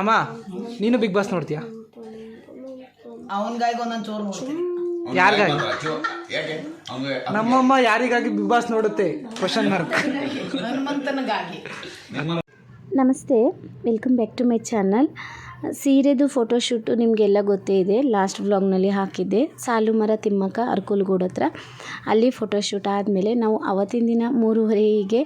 ಅಮ್ಮ ನೀನು big boss ನೋಡ್ತೀಯಾ? ಅವನಿಗಾಗಿ ಒಂದೊಂದು ಚೋರು ನೋಡ್ತೀನಿ. ಯಾರಿಗಾಗಿ? ನಮ್ಮಮ್ಮ ಯಾರಿಗಾಗಿ ಬಿಗ್ ಬಾಸ್ ನೋಡುತ್ತೆ? Question mark. ಹನುಮಂತನಿಗಾಗಿ. ನಮಸ್ತೆ, welcome back to my channel. ಸೀರೆದು ಫೋಟೋಶೂಟು ನಿಮಗೆಲ್ಲ ಗೊತ್ತೇ ಇದೆ, ಲಾಸ್ಟ್ ವ್ಲಾಗ್ನಲ್ಲಿ ಹಾಕಿದ್ದೆ. ಸಾಲುಮರ ತಿಮ್ಮಕ್ಕ ಅರ್ಕಲ್ಗೂಡ್ ಹತ್ರ. ಅಲ್ಲಿ ಫೋಟೋಶೂಟ್ ಆದಮೇಲೆ ನಾವು ಅವತ್ತಿನ ದಿನ 3:30ಗೆ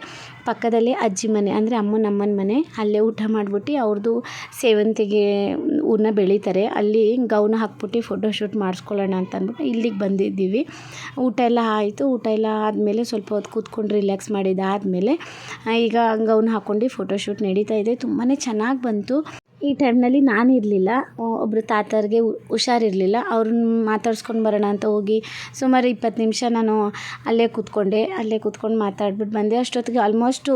ಪಕ್ಕದಲ್ಲೇ ಅಜ್ಜಿ ಮನೆ ಅಂದರೆ ಅಮ್ಮನ ಮನೆ, ಅಲ್ಲೇ ಊಟ ಮಾಡಿಬಿಟ್ಟು ಅವ್ರದ್ದು ಸೇವಂತಿಗೆ ಹೂರನ್ನ ಬೆಳೀತಾರೆ, ಅಲ್ಲಿ ಗೌನ ಹಾಕ್ಬಿಟ್ಟು ಫೋಟೋಶೂಟ್ ಮಾಡಿಸ್ಕೊಳ್ಳೋಣ ಅಂತ ಅಂದ್ಬಿಟ್ಟು ಇಲ್ಲಿಗೆ ಬಂದಿದ್ದೀವಿ. ಊಟ ಎಲ್ಲ ಆಯಿತು. ಊಟ ಎಲ್ಲ ಆದಮೇಲೆ ಸ್ವಲ್ಪ ಹೊತ್ತು ಕೂತ್ಕೊಂಡು ರಿಲ್ಯಾಕ್ಸ್ ಮಾಡಿದ್ದಾದಮೇಲೆ ಈಗ ಗೌನ ಹಾಕ್ಕೊಂಡು ಫೋಟೋಶೂಟ್ ನಡೀತಾ ಇದೆ. ತುಂಬಾ ಚೆನ್ನಾಗಿ ಬಂತು. ಈ ಟೈಮ್ನಲ್ಲಿ ನಾನು ಇರಲಿಲ್ಲ, ಒಬ್ಬರು ತಾತರಿಗೆ ಹುಷಾರಿರಲಿಲ್ಲ, ಅವ್ರನ್ನ ಮಾತಾಡ್ಸ್ಕೊಂಡು ಬರೋಣ ಅಂತ ಹೋಗಿ ಸುಮಾರು 20 ನಿಮಿಷ ನಾನು ಅಲ್ಲೇ ಕೂತ್ಕೊಂಡು ಮಾತಾಡ್ಬಿಟ್ಟು ಬಂದೆ. ಅಷ್ಟೊತ್ತಿಗೆ ಆಲ್ಮೋಸ್ಟು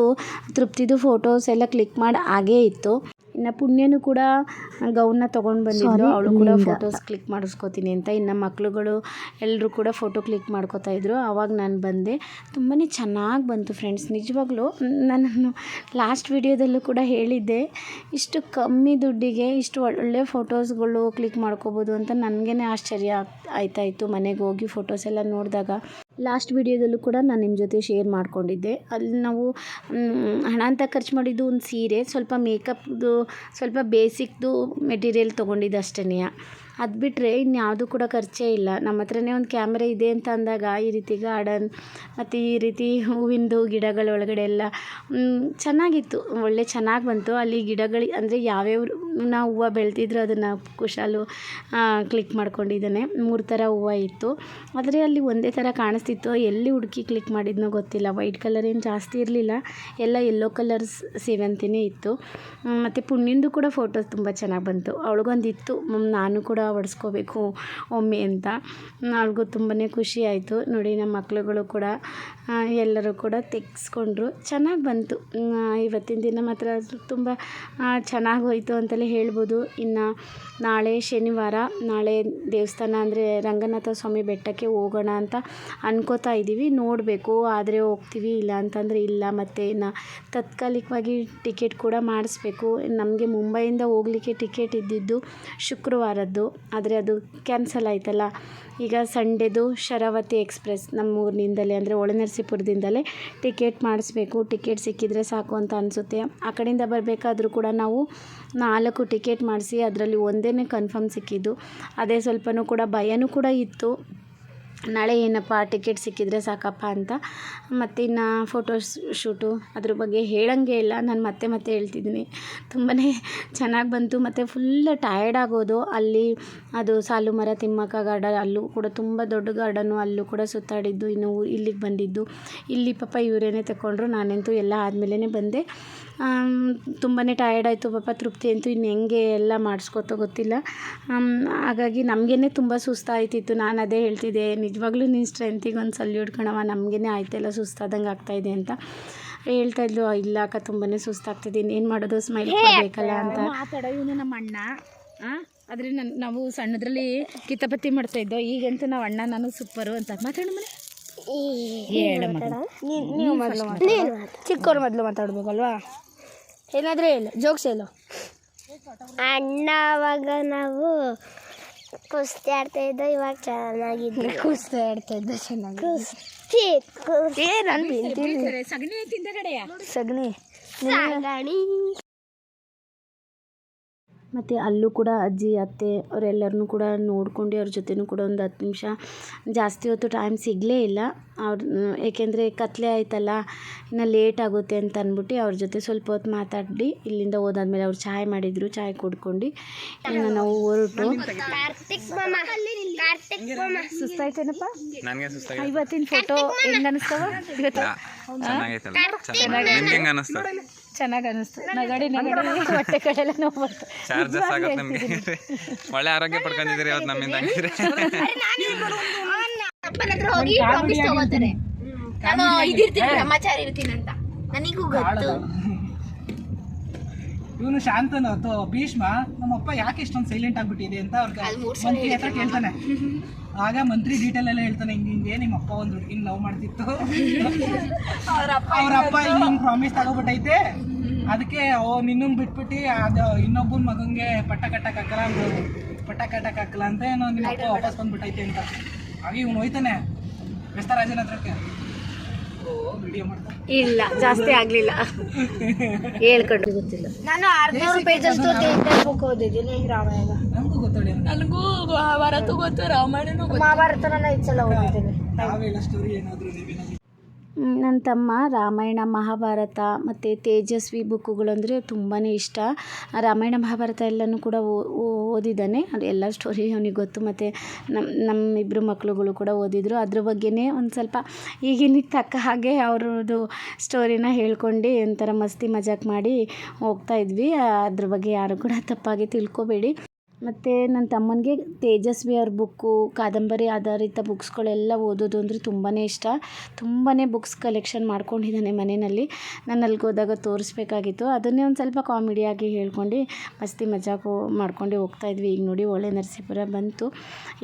ತೃಪ್ತಿದು ಫೋಟೋಸ್ ಎಲ್ಲ ಕ್ಲಿಕ್ ಮಾಡಿ ಆಗೇ ಇತ್ತು. ಇನ್ನು ಪುಣ್ಯನೂ ಕೂಡ ಗೌನ್ನ ತೊಗೊಂಡು ಬಂದಿದ್ದು, ಅವಳು ಕೂಡ ಫೋಟೋಸ್ ಕ್ಲಿಕ್ ಮಾಡಿಸ್ಕೋತೀನಿ ಅಂತ. ಇನ್ನು ಮಕ್ಳುಗಳು ಎಲ್ಲರೂ ಕೂಡ ಫೋಟೋ ಕ್ಲಿಕ್ ಮಾಡ್ಕೋತಾಯಿದ್ರು. ಆವಾಗ ನಾನು ಬಂದೆ. ತುಂಬಾ ಚೆನ್ನಾಗಿ ಬಂತು ಫ್ರೆಂಡ್ಸ್. ನಿಜವಾಗ್ಲೂ ನಾನು ಲಾಸ್ಟ್ ವಿಡಿಯೋದಲ್ಲೂ ಕೂಡ ಹೇಳಿದ್ದೆ, ಇಷ್ಟು ಕಮ್ಮಿ ದುಡ್ಡಿಗೆ ಇಷ್ಟು ಒಳ್ಳೆ ಫೋಟೋಸ್ಗಳು ಕ್ಲಿಕ್ ಮಾಡ್ಕೋಬೋದು ಅಂತ ನನಗೇ ಆಶ್ಚರ್ಯ ಆಯ್ತಾಯಿತ್ತು. ಮನೆಗೆ ಹೋಗಿ ಫೋಟೋಸ್ ಎಲ್ಲ ನೋಡಿದಾಗ ಲಾಸ್ಟ್ ವಿಡಿಯೋದಲ್ಲೂ ಕೂಡ ನಾನು ನಿಮ್ಮ ಜೊತೆ ಶೇರ್ ಮಾಡ್ಕೊಂಡಿದ್ದೆ. ಅಲ್ಲಿ ನಾವು ಹಣ ಅಂತ ಖರ್ಚು ಮಾಡಿದ್ದು ಒಂದು ಸೀರೆ, ಸ್ವಲ್ಪ ಮೇಕಪ್ದು, ಸ್ವಲ್ಪ ಬೇಸಿಕ್ದು ಮೆಟೀರಿಯಲ್ ತೊಗೊಂಡಿದ್ದು ಅಷ್ಟೇ. ಅದು ಬಿಟ್ಟರೆ ಇನ್ಯಾವುದೂ ಕೂಡ ಖರ್ಚೇ ಇಲ್ಲ. ನಮ್ಮ ಹತ್ರನೇ ಒಂದು ಕ್ಯಾಮ್ರಾ ಇದೆ ಅಂತ ಅಂದಾಗ ಈ ರೀತಿ ಗಾರ್ಡನ್ ಮತ್ತು ಈ ರೀತಿ ಹೂವಿಂದು ಗಿಡಗಳ ಒಳಗಡೆ ಎಲ್ಲ ಚೆನ್ನಾಗಿತ್ತು, ಒಳ್ಳೆ ಚೆನ್ನಾಗಿ ಬಂತು. ಅಲ್ಲಿ ಗಿಡಗಳು ಅಂದರೆ ಯಾವ್ಯಾವ ನಾವು ಹೂವು ಬೆಳೆದಿದ್ರು ಅದನ್ನು ಕುಶಾಲು ಕ್ಲಿಕ್ ಮಾಡ್ಕೊಂಡಿದ್ದಾನೆ. 3 ಥರ ಹೂವು ಇತ್ತು, ಆದರೆ ಅಲ್ಲಿ ಒಂದೇ ಥರ ಕಾಣಿಸ್ತಿತ್ತು. ಎಲ್ಲಿ ಹುಡುಕಿ ಕ್ಲಿಕ್ ಮಾಡಿದ್ನೋ ಗೊತ್ತಿಲ್ಲ. ವೈಟ್ ಕಲರ್ ಏನು ಜಾಸ್ತಿ ಇರಲಿಲ್ಲ, ಎಲ್ಲ ಯೆಲ್ಲೋ ಕಲರ್ಸ್ ಸೇವಂತಿನೇ ಇತ್ತು. ಮತ್ತು ಪುಣ್ಯಂದು ಕೂಡ ಫೋಟೋಸ್ ತುಂಬ ಚೆನ್ನಾಗಿ ಬಂತು. ಅವಳಿಗೊಂದಿತ್ತು, ನಾನು ಕೂಡ ಹೊಡ್ಸ್ಕೋಬೇಕು ಒಮ್ಮೆ ಅಂತ. ಅವ್ಳಿಗೂ ತುಂಬಾ ಖುಷಿ ಆಯಿತು. ನೋಡಿ, ನಮ್ಮ ಮಕ್ಳುಗಳು ಕೂಡ ಎಲ್ಲರೂ ಕೂಡ ತೆಗೆಸ್ಕೊಂಡ್ರು. ಚೆನ್ನಾಗಿ ಬಂತು. ಇವತ್ತಿನ ದಿನ ಮಾತ್ರ ತುಂಬ ಚೆನ್ನಾಗಿ ಹೋಯಿತು ಅಂತಲೇ ಹೇಳ್ಬೋದು. ಇನ್ನು ನಾಳೆ ಶನಿವಾರ, ನಾಳೆ ದೇವಸ್ಥಾನ ಅಂದರೆ ರಂಗನಾಥ ಸ್ವಾಮಿ ಬೆಟ್ಟಕ್ಕೆ ಹೋಗೋಣ ಅಂತ ಅನ್ಕೋತಾ ಇದ್ದೀವಿ. ನೋಡಬೇಕು, ಆದರೆ ಹೋಗ್ತೀವಿ, ಇಲ್ಲ ಅಂತಂದರೆ ಇಲ್ಲ. ಮತ್ತು ಇನ್ನು ತಾತ್ಕಾಲಿಕವಾಗಿ ಟಿಕೆಟ್ ಕೂಡ ಮಾಡಿಸ್ಬೇಕು. ನಮಗೆ ಮುಂಬೈಯಿಂದ ಹೋಗಲಿಕ್ಕೆ ಟಿಕೆಟ್ ಇದ್ದಿದ್ದು ಶುಕ್ರವಾರದ್ದು, ಆದರೆ ಅದು ಕ್ಯಾನ್ಸಲ್ ಆಯ್ತಲ್ಲ. ಈಗ ಸಂಡೇದು ಶರಾವತಿ ಎಕ್ಸ್ಪ್ರೆಸ್ ನಮ್ಮ ಊರಿನಿಂದಲೇ ಅಂದರೆ ಒಳನರಸೀಪುರದಿಂದಲೇ ಟಿಕೆಟ್ ಮಾಡಿಸ್ಬೇಕು. ಟಿಕೆಟ್ ಸಿಕ್ಕಿದರೆ ಸಾಕು ಅಂತ ಅನಿಸುತ್ತೆ. ಆ ಕಡೆಯಿಂದ ಬರಬೇಕಾದ್ರೂ ಕೂಡ ನಾವು 4 ಟಿಕೆಟ್ ಮಾಡಿಸಿ ಅದರಲ್ಲಿ ಒಂದೇ ಕನ್ಫರ್ಮ್ ಸಿಕ್ಕಿದ್ದು. ಅದೇ ಸ್ವಲ್ಪನೂ ಕೂಡ ಭಯನೂ ಕೂಡ ಇತ್ತು, ನಾಳೆ ಏನಪ್ಪ ಟಿಕೆಟ್ ಸಿಕ್ಕಿದರೆ ಸಾಕಪ್ಪ ಅಂತ. ಮತ್ತು ಇನ್ನು ಶೂಟು ಅದ್ರ ಬಗ್ಗೆ ಹೇಳಂಗೆ ಇಲ್ಲ, ನಾನು ಮತ್ತೆ ಹೇಳ್ತಿದ್ದೀನಿ. ತುಂಬಾ ಚೆನ್ನಾಗಿ ಬಂತು. ಮತ್ತು ಫುಲ್ ಟಯರ್ಡ್ ಆಗೋದು. ಅಲ್ಲಿ ಅದು ಸಾಲುಮರ ತಿಮ್ಮಕ್ಕ ಗಾರ್ಡನ್, ಅಲ್ಲೂ ಕೂಡ ತುಂಬ ದೊಡ್ಡ ಗಾರ್ಡನ್ನು, ಅಲ್ಲೂ ಕೂಡ ಸುತ್ತಾಡಿದ್ದು. ಇನ್ನು ಇಲ್ಲಿಗೆ ಬಂದಿದ್ದು, ಇಲ್ಲಿ ಪಾಪ ಇವರೇನೇ ತಗೊಂಡ್ರು. ನಾನಂತೂ ಎಲ್ಲ ಆದಮೇಲೆ ಬಂದೆ. ತುಂಬಾ ಟಯರ್ಡ್ ಆಯಿತು ಪಾಪ. ತೃಪ್ತಿ ಅಂತೂ ಇನ್ನು ಹೆಂಗೆ ಎಲ್ಲ ಮಾಡಿಸ್ಕೊತೋ ಗೊತ್ತಿಲ್ಲ. ಹಾಗಾಗಿ ನಮಗೇ ತುಂಬ ಸುಸ್ತಾಯ್ತಿತ್ತು. ನಾನು ಅದೇ ಹೇಳ್ತಿದ್ದೆ, ನಿಜವಾಗ್ಲೂ ನಿನ್ನ ಸ್ಟ್ರೆಂತಿಗೆ ಒಂದು ಸಲ್ಯೂಟ್ ಕಣವ, ನಮಗೇ ಆಯ್ತೆಲ್ಲ ಸುಸ್ತಾದಂಗೆ ಆಗ್ತಾಯಿದೆ ಅಂತ ಹೇಳ್ತಾಯಿದ್ಲು. ಇಲ್ಲ ಅಕ್ಕ, ತುಂಬಾ ಸುಸ್ತಾಗ್ತಿದ್ದೀನಿ, ಏನು ಮಾಡೋದು, ಸ್ಮೈಲ್ ಕೊಡಬೇಕಲ್ಲ ಅಂತ ಮಾತಾಡೋ. ಇವನು ನಮ್ಮ ಅಣ್ಣ. ಆದರೆ ನಾವು ಸಣ್ಣದ್ರಲ್ಲಿ ಕಿತಾಪತಿ ಮಾಡ್ತಾಯಿದ್ದೋ, ಈಗಂತೂ ನಾವು ಅಣ್ಣ ನಾನು ಸೂಪರು ಅಂತ ಮಾತಾಡೋ. ಮನೆ ನೀವು ಚಿಕ್ಕವ್ರು ಮೊದಲು ಮಾತಾಡ್ಬೇಕಲ್ವಾ? ಏನಾದರೂ ಹೇಳು, ಜೋಕ್ಸ್ ಹೇಳು. ಅಣ್ಣ ಅವಾಗ ನಾವು ಕುಸ್ತಿ ಆಡ್ತಾ ಇದ್ದೋ, ಇವಾಗ ಚೆನ್ನಾಗಿದ್ದೆ. ಕುಸ್ತಿ ಆಡ್ತಾ ಇದ್ದ ಚೆನ್ನಾಗಿ. ಸಗಣಿ ತಿಂದ ಕಡೆಯ ಸಗಣಿ. ಮತ್ತು ಅಲ್ಲೂ ಕೂಡ ಅಜ್ಜಿ ಅತ್ತೆ ಅವರೆಲ್ಲರನ್ನೂ ಕೂಡ ನೋಡ್ಕೊಂಡು ಅವ್ರ ಜೊತೆನೂ ಕೂಡ ಒಂದು 10 ನಿಮಿಷ, ಜಾಸ್ತಿ ಹೊತ್ತು ಟೈಮ್ ಸಿಗಲೇ ಇಲ್ಲ. ಏಕೆಂದರೆ ಕತ್ಲೆ ಆಯ್ತಲ್ಲ, ಇನ್ನು ಲೇಟ್ ಆಗುತ್ತೆ ಅಂತ ಅಂದ್ಬಿಟ್ಟು ಅವ್ರ ಜೊತೆ ಸ್ವಲ್ಪ ಹೊತ್ತು ಮಾತಾಡಿ ಇಲ್ಲಿಂದ ಹೋದಾದ್ಮೇಲೆ ಅವ್ರು ಚಾಯ್ ಮಾಡಿದರು. ಚಾಯ್ ಕುಡ್ಕೊಂಡು ಇನ್ನು ನಾವು ಹೊರಟು. ಸುಸ್ತಾಯ್ತೇನಪ್ಪ ಇವತ್ತಿನ ಫೋಟೋ ಹೆಂಗೆ ಅನ್ನಿಸ್ತವ? ಚೆನ್ನಾಗಿ ಅನ್ನಿಸ್ತು. ನಗಡಿ ಹೊಟ್ಟೆ ಕಡೆಲ್ಲ ನೋವು ಬರ್ತು. ಒಳ್ಳೆ ಆರೋಗ್ಯ ಪಡ್ಕೊಂಡಿದ್ದೀರಿ ಇವತ್ತು ನಮ್ಮಿಂದ. ನಾನು ಇದಿರ್ತೀನಿ, ಬ್ರಹ್ಮಚಾರಿ ಇರ್ತೀನಿ ಅಂತ ನನಗೂ ಗೊತ್ತು. ಇವನು ಶಾಂತನು ಅಥವಾ ಭೀಷ್ಮ ನಮ್ಮಪ್ಪ ಯಾಕೆ ಇಷ್ಟೊಂದು ಸೈಲೆಂಟ್ ಆಗ್ಬಿಟ್ಟಿದೆ ಅಂತ ಅವ್ರಿಗೆ ಮಂತ್ರಿ ಹತ್ರ ಕೇಳ್ತಾನೆ. ಆಗ ಮಂತ್ರಿ ಡೀಟೇಲ್ ಎಲ್ಲ ಹೇಳ್ತಾನೆ, ಹಿಂಗೆ ನಿಮ್ಮ ಅಪ್ಪ ಒಂದು ಹುಡುಗಿನ ಲವ್ ಮಾಡ್ತಿತ್ತು, ಅವ್ರ ಅಪ್ಪ ಹಿಂಗೆ ಪ್ರಾಮಿಸ್ ತಗೋಬಿಟ್ಟೈತೆ, ಅದಕ್ಕೆ ನಿನ್ನನ್ನು ಬಿಟ್ಬಿಟ್ಟು ಅದು ಇನ್ನೊಬ್ಬನ ಮಗಂಗೆ ಪಟ್ಟ ಕಟ್ಟಕ್ಕಾಗಲ್ಲ ಅಂತ ಏನೋ ನಿಮ್ಮ ಅಪ್ಪ ವಾಪಸ್ ಬಂದ್ಬಿಟ್ಟೈತೆ ಅಂತ. ಹಾಗೆ ಇವ್ನು ಹೋಯ್ತಾನೆ ಬೆಸ್ತರಾಜನ ಹತ್ರಕ್ಕೆ. ವಿಡಿಯೋ ಮಾಡ್ತಾನೆ. ಇಲ್ಲ ಜಾಸ್ತಿ ಆಗಲಿಲ್ಲ, ಹೇಳ್ಕೊಂಡು ಗೊತ್ತಿಲ್ಲ. ನಾನು 600 ಪೇಜಸ್ದು ಬುಕ್ ಓದಿದ್ದೀನಿ ರಾಮಾಯಣ. ನಮಗೂ ಗೊತ್ತಾಡಿ, ನನಗೂ ಮಹಾಭಾರತ ಗೊತ್ತು, ರಾಮಾಯಣನೂ ಗೊತ್ತು. ಮಹಾಭಾರತ ನಾನು 5 ಸಲ ಓದಿದ್ದೀನಿ. ನಾವೆಲ್ಲ ಸ್ಟೋರಿ ಏನಾದರೂ ನೀವೇನಾದ್ರು. ನನ್ನ ತಮ್ಮ ರಾಮಾಯಣ ಮಹಾಭಾರತ ಮತ್ತು ತೇಜಸ್ವಿ ಬುಕ್ಕುಗಳು ಅಂದರೆ ತುಂಬಾ ಇಷ್ಟ. ರಾಮಾಯಣ ಮಹಾಭಾರತ ಎಲ್ಲನೂ ಕೂಡ ಓದಿದ್ದಾನೆ. ಅದು ಎಲ್ಲ ಸ್ಟೋರಿ ಅವನಿಗೆ ಗೊತ್ತು. ಮತ್ತು ನಮ್ಮಿಬ್ಬರು ಮಕ್ಕಳುಗಳು ಕೂಡ ಓದಿದರು. ಅದ್ರ ಬಗ್ಗೆನೇ ಒಂದು ಸ್ವಲ್ಪ ಈಗಿನ ತಕ್ಕ ಹಾಗೆ ಅವ್ರದ್ದು ಸ್ಟೋರಿನ ಹೇಳ್ಕೊಂಡು ಒಂಥರ ಮಸ್ತಿ ಮಜಾಕ್ ಮಾಡಿ ಹೋಗ್ತಾಯಿದ್ವಿ. ಅದ್ರ ಬಗ್ಗೆ ಯಾರು ಕೂಡ ತಪ್ಪಾಗಿ ತಿಳ್ಕೊಬೇಡಿ. ಮತ್ತು ನನ್ನ ತಮ್ಮನಿಗೆ ತೇಜಸ್ವಿ ಅವ್ರ ಬುಕ್ಕು, ಕಾದಂಬರಿ ಆಧಾರಿತ ಬುಕ್ಸ್ಗಳೆಲ್ಲ ಓದೋದು ಅಂದರೆ ತುಂಬಾ ಇಷ್ಟ. ತುಂಬಾ ಬುಕ್ಸ್ ಕಲೆಕ್ಷನ್ ಮಾಡ್ಕೊಂಡಿದ್ದಾನೆ ಮನೆಯಲ್ಲಿ. ನಾನು ಅಲ್ಲಿಗೆ ಹೋದಾಗ ತೋರಿಸ್ಬೇಕಾಗಿತ್ತು. ಅದನ್ನೇ ಒಂದು ಸ್ವಲ್ಪ ಕಾಮಿಡಿಯಾಗಿ ಹೇಳ್ಕೊಂಡು ಮಸ್ತಿ ಮಜಾಕು ಮಾಡ್ಕೊಂಡು ಹೋಗ್ತಾಯಿದ್ವಿ. ಈಗ ನೋಡಿ ಒಳ್ಳೆ ನರಸೀಪುರ ಬಂತು.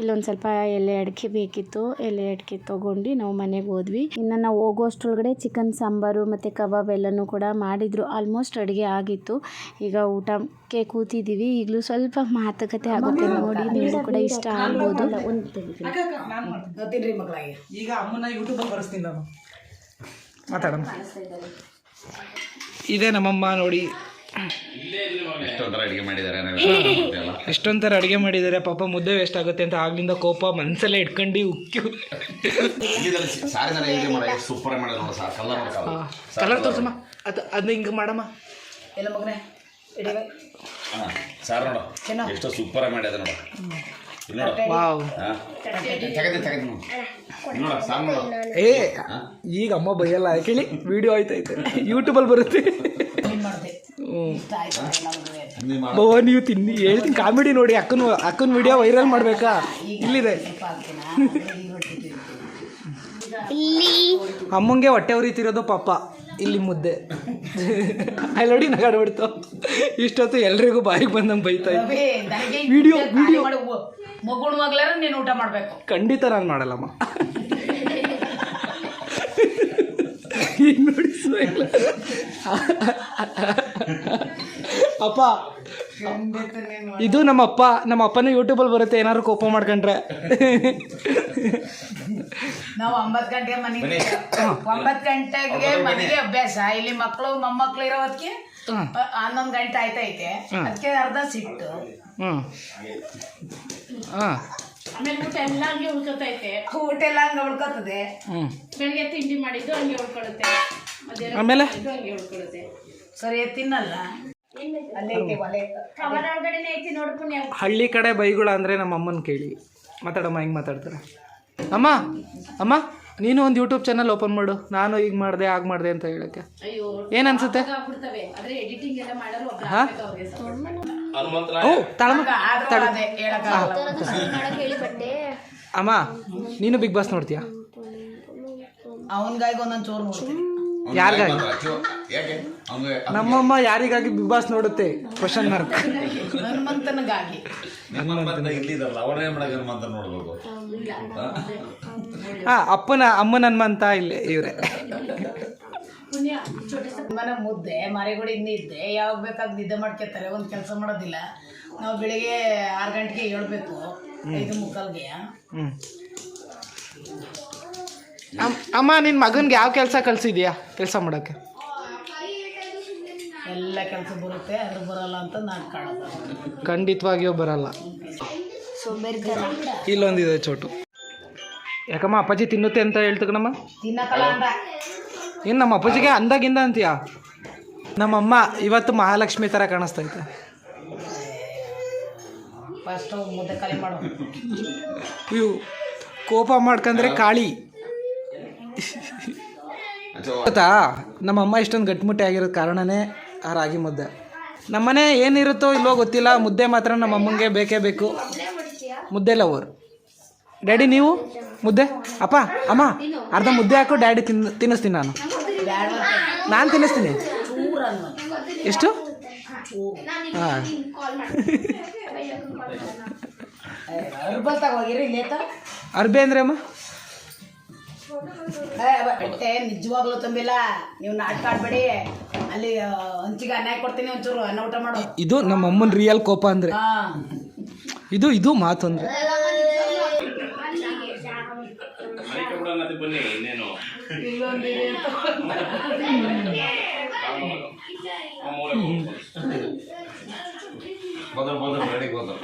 ಇಲ್ಲೊಂದು ಸ್ವಲ್ಪ ಎಲೆ ಅಡಿಕೆ ಬೇಕಿತ್ತು. ಎಲೆ ಅಡಿಕೆ ತೊಗೊಂಡು ನಾವು ಮನೆಗೆ ಹೋದ್ವಿ. ಇನ್ನು ನಾವು ಹೋಗೋಷ್ಟ್ರೊಳಗಡೆ ಚಿಕನ್ ಸಾಂಬಾರು ಮತ್ತು ಕಬಾಬ್ ಎಲ್ಲನೂ ಕೂಡ ಮಾಡಿದರು. ಆಲ್ಮೋಸ್ಟ್ ಅಡುಗೆ ಆಗಿತ್ತು. ಈಗ ಊಟಕ್ಕೆ ಕೂತಿದ್ದೀವಿ. ಈಗಲೂ ಸ್ವಲ್ಪ ಮಾತುಕತೆ ಆಗುತ್ತೆ ನೋಡಿ, ನಿಮಗೂ ಕೂಡ ಇಷ್ಟ ಆಗ್ಬೋದು. ತಿನ್ರಿ ಮಕ್ಕಳಾಗಿ. ಈಗ ಅಮ್ಮನ ಯೂಟ್ಯೂಬಲ್ಲಿ ಬರೆಸ್ತೀನಿ ನಾನು, ಮಾತಾಡಮ್ಮ. ಇದೇ ನಮ್ಮಮ್ಮ ನೋಡಿ, ಎಷ್ಟೊಂಥರ ಅಡುಗೆ ಮಾಡಿದ್ದಾರೆ. ಪಾಪ ಮುದ್ದೆ ವೇಸ್ಟ್ ಆಗುತ್ತೆ ಅಂತ ಆಗ್ಲಿಂದ ಕೋಪ ಮನಸ್ಸಲ್ಲೇ ಇಟ್ಕೊಂಡು ಉಕ್ಕಿ ಕಲರ್ ತೋರ್ಸಮ್ಮ. ಅದನ್ನ ಹಿಂಗೆ ಮಾಡಮ್ಮ. ಎಲ್ಲ ಮಗನೇ ಸಾರ್ ನೋಡು ಎಷ್ಟು ಸೂಪರ್ ಆಗಿ ಮಾಡ್ಯದ ನೋಡು. ವಾವ್. ಏ ಈಗ ಅಮ್ಮ ಬೈಯಲ್ಲ ಕೇಳಿ, ವಿಡಿಯೋ ಆಯ್ತೈತೆ ಯೂಟ್ಯೂಬಲ್ಲಿ ಬರುತ್ತೆ. ಬವ್ವ ನೀವು ತಿನ್ನಿ ಹೇಳ್ತೀನಿ, ಕಾಮಿಡಿ ನೋಡಿ. ಅಕ್ಕನ ವಿಡಿಯೋ ವೈರಲ್ ಮಾಡಬೇಕಾ? ಇಲ್ಲಿದೆ ಅಮ್ಮಂಗೆ ಹೊಟ್ಟೆ ಉರಿತಿರೋದು ಪಾಪ. ಇಲ್ಲಿ ಮುದ್ದೆ ಅಲ್ಲಿ ನೋಡಿ ನಗಾಡ್ಬಿಡ್ತು. ಇಷ್ಟೊತ್ತು ಎಲ್ರಿಗೂ ಬಾಯಿಗೆ ಬಂದಂಗೆ ಬೈತಾ ಇತ್ತು. ವಿಡಿಯೋ ಮಗುಣ ಮಗ್ಲಾರ ನೀನು ಊಟ ಮಾಡಬೇಕು. ಖಂಡಿತ ನಾನು ಮಾಡಲ್ಲಮ್ಮ. ಈಗ ನೋಡಿ ಅಪ್ಪ, ಇದು ನಮ್ಮ ಅಪ್ಪನೂ ಯೂಟ್ಯೂಬಲ್ಲಿ ಬರುತ್ತೆ. ಏನಾದ್ರು ಕೋಪ ಮಾಡ್ಕೊಂಡ್ರೆ ನಾವು 9 ಗಂಟೆಗೆ ಮನೆಗೆ 9 ಗಂಟೆಗೆ ಮನೆಗೆ ಅಭ್ಯಾಸ. ಇಲ್ಲಿ ಮಕ್ಕಳು ಮೊಮ್ಮಕ್ಳು ಇರೋ ಹೊತ್ತಿಗೆ 11 ಗಂಟೆ ಆಯ್ತೈತೆ. ಅದಕ್ಕೆ ಅರ್ಧ ಸಿಟ್ಟು. ಆಮೇಲೆ ಊಟ ಎಲ್ಲ ಹಂಗೆ ಉಳ್ಕೊತೈತೆ. ಊಟ ಎಲ್ಲ ಹಂಗೆ ಉಳ್ಕೊತದೆ. ಬೆಳಿಗ್ಗೆ ತಿಂಡಿ ಮಾಡಿದ್ದು ಹಂಗೆ ಉಳ್ಕೊಳುತ್ತೆ, ಆಮೇಲೆ ಹಂಗೆ ಉಳ್ಕೊಳುತ್ತೆ. ಸರಿ ತಿನ್ನಲ್ಲ. ಹಳ್ಳಿ ಕಡೆ ಬೈಗುಳ ಅಂದರೆ ನಮ್ಮ ಅಮ್ಮನ ಕೇಳಿ ಮಾತಾಡಮ್ಮ. ಹೆಂಗೆ ಮಾತಾಡ್ತಾರೆ ಅಮ್ಮ ನೀನು ಒಂದು ಯೂಟ್ಯೂಬ್ ಚಾನಲ್ ಓಪನ್ ಮಾಡು, ನಾನು ಈಗ ಮಾಡಿದೆ ಆಗ ಮಾಡಿದೆ ಅಂತ ಹೇಳಕ್ಕೆ ಏನು ಅನ್ಸುತ್ತೆ? ಹಾಂ ಅಮ್ಮ, ನೀನು ಬಿಗ್ ಬಾಸ್ ನೋಡ್ತೀಯಾ? ಅವನ್ಗಾಗಿ ಒಂದೊಂದು ಚೋರು ನೋಡ್ತೀನಿ. ಯಾರಿಗಾಗಿ? ನಮ್ಮಮ್ಮ ಯಾರಿಗಾಗಿ ಬಿಗ್ ಬಾಸ್ ನೋಡುತ್ತೆ? Question mark. ಹನುಮಂತನಿಗಾಗಿ. ಅಮ್ಮನ ಹನುಮಂತ ಇಲ್ಲೇ ಇವ್ರೆ. ಮನೆ ಮುದ್ದೆ ಮರಿಗಳು ಇನ್ನಿದ್ದೆ ಯಾವಾಗ ಬೇಕಾದ ನಿದ್ದೆ ಮಾಡ್ಕೊತಾರೆ. ಒಂದು ಕೆಲಸ ಮಾಡೋದಿಲ್ಲ. ನಾವು ಬೆಳಿಗ್ಗೆ 6 ಗಂಟೆಗೆ ಹೇಳ್ಬೇಕು, 5:45ಗೆ. ಅಮ್ಮ, ನಿನ್ನ ಮಗನಿಗೆ ಯಾವ ಕೆಲಸ ಕಲಿಸಿದ್ಯಾ ಕೆಲಸ ಮಾಡೋಕ್ಕೆ? ಎಲ್ಲ ಕೆಲಸ ಬರುತ್ತೆ, ಅದ್ರ ಬರಲ್ಲ ಅಂತ ನಾನು ಕಾಣೋದು. ಖಂಡಿತವಾಗಿಯೂ ಬರಲ್ಲ. ಇಲ್ಲೊಂದಿದೆ ಚೋಟು. ಯಾಕಮ್ಮ ಅಪ್ಪಾಜಿ ತಿನ್ನುತ್ತೆ ಅಂತ ಹೇಳ್ತಕ್ಕನಮ್ಮ? ತಿನ್ನಕಲ್ಲ ಅಂದ. ಏನು ನಮ್ಮ ಅಪ್ಪಾಜಿಗೆ ಅಂದಾಗಿಂದ ಅಂತೀಯಾ? ನಮ್ಮಮ್ಮ ಇವತ್ತು ಮಹಾಲಕ್ಷ್ಮಿ ಥರ ಕಾಣಿಸ್ತೈತೆ. ಫಸ್ಟು ಮುದ್ದೆ ಖಾಲಿ ಮಾಡು. ಇವು ಕೋಪ ಮಾಡ್ಕೊಂಡ್ರೆ ಕಾಳಿ. ಗೊತ್ತಾ, ನಮ್ಮಮ್ಮ ಇಷ್ಟೊಂದು ಗಟ್ಟಿಮುಟ್ಟಿ ಆಗಿರೋ ಕಾರಣನೇ ಆ ರಾಗಿ ಮುದ್ದೆ. ನಮ್ಮನೆ ಏನಿರುತ್ತೋ ಇಲ್ಲೋ ಗೊತ್ತಿಲ್ಲ, ಮುದ್ದೆ ಮಾತ್ರ ನಮ್ಮಮ್ಮಂಗೆ ಬೇಕೇ ಬೇಕು. ಮುದ್ದೆ ಲವರ್. ಡ್ಯಾಡಿ ನೀವು ಮುದ್ದೆ? ಅಪ್ಪ ಅಮ್ಮ ಅರ್ಧ ಮುದ್ದೆ ಹಾಕು, ಡ್ಯಾಡಿ ತಿನ್ನಿಸ್ತೀನಿ. ನಾನು ತಿನ್ನಿಸ್ತೀನಿ. ಎಷ್ಟು? ಅರ್ಬತ್ತಾಗ ಹೋಗಿರಿ ಇಲ್ಲೇತ ಅರ್ಬೆ ಅಂದ್ರೆ ಅಮ್ಮ ಬಟ್ಟೆ ನಿಜವಾಗ್ಲೂ ತುಂಬಿಲ್ಲ. ನೀವು ನಾಟಕ ಆಡ್ಬೇಡಿ. ಅಲ್ಲಿ ಹಂಚಿಗೆ ಅನ್ನ ಕೊಡ್ತೀನಿ, ಒಂಚೂರು ಅನ್ನ ಊಟ ಮಾಡು. ಇದು ನಮ್ಮ ಅಮ್ಮನ ರಿಯಲ್ ಕೋಪ ಅಂದ್ರೆ. ಹಾ, ಇದು ಮಾತು ಅಂದ್ರೆ. ಬನ್ನಿ ಇನ್ನೇನು ಬಂದ್ರು ರೆಡಿ ಬಂದ್ರು.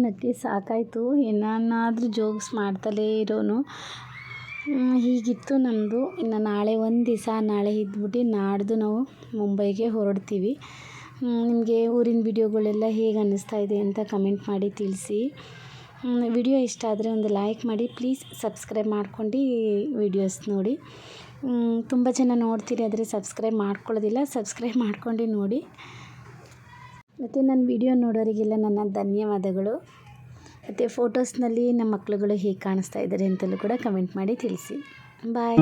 ನಕ್ಕಿ ಸಾಕಾಯಿತು. ಏನಾದರೂ ಜೋಕ್ಸ್ ಮಾಡ್ತಲೇ ಇರೋನು. ಹೀಗಿತ್ತು ನಮ್ಮದು. ಇನ್ನು ನಾಳೆ ಒಂದು ದಿವಸ, ನಾಳೆ ಇದ್ಬಿಟ್ಟು ನಾಡ್ದು ನಾವು ಮುಂಬೈಗೆ ಹೊರಡ್ತೀವಿ. ನಿಮಗೆ ಊರಿನ ವಿಡಿಯೋಗಳೆಲ್ಲ ಹೇಗೆ ಅನ್ನಿಸ್ತಾ ಇದೆ ಅಂತ ಕಮೆಂಟ್ ಮಾಡಿ ತಿಳಿಸಿ. ವಿಡಿಯೋ ಇಷ್ಟ ಆದರೆ ಒಂದು ಲೈಕ್ ಮಾಡಿ, ಪ್ಲೀಸ್ ಸಬ್ಸ್ಕ್ರೈಬ್ ಮಾಡ್ಕೊಂಡು ವಿಡಿಯೋಸ್ ನೋಡಿ. ತುಂಬ ಜನ ನೋಡ್ತೀರಿ ಆದರೆ ಸಬ್ಸ್ಕ್ರೈಬ್ ಮಾಡ್ಕೊಳ್ಳೋದಿಲ್ಲ. ಸಬ್ಸ್ಕ್ರೈಬ್ ಮಾಡ್ಕೊಂಡು ನೋಡಿ. ಮತ್ತು ನನ್ನ ವಿಡಿಯೋ ನೋಡೋರಿಗೆಲ್ಲ ನನ್ನ ಧನ್ಯವಾದಗಳು. ಮತ್ತು ಫೋಟೋಸ್ನಲ್ಲಿ ನಮ್ಮ ಮಕ್ಕಳುಗಳು ಹೇಗೆ ಕಾಣಿಸ್ತಾ ಇದ್ದಾರೆ ಅಂತಲೂ ಕೂಡ ಕಮೆಂಟ್ ಮಾಡಿ ತಿಳಿಸಿ. ಬಾಯ್.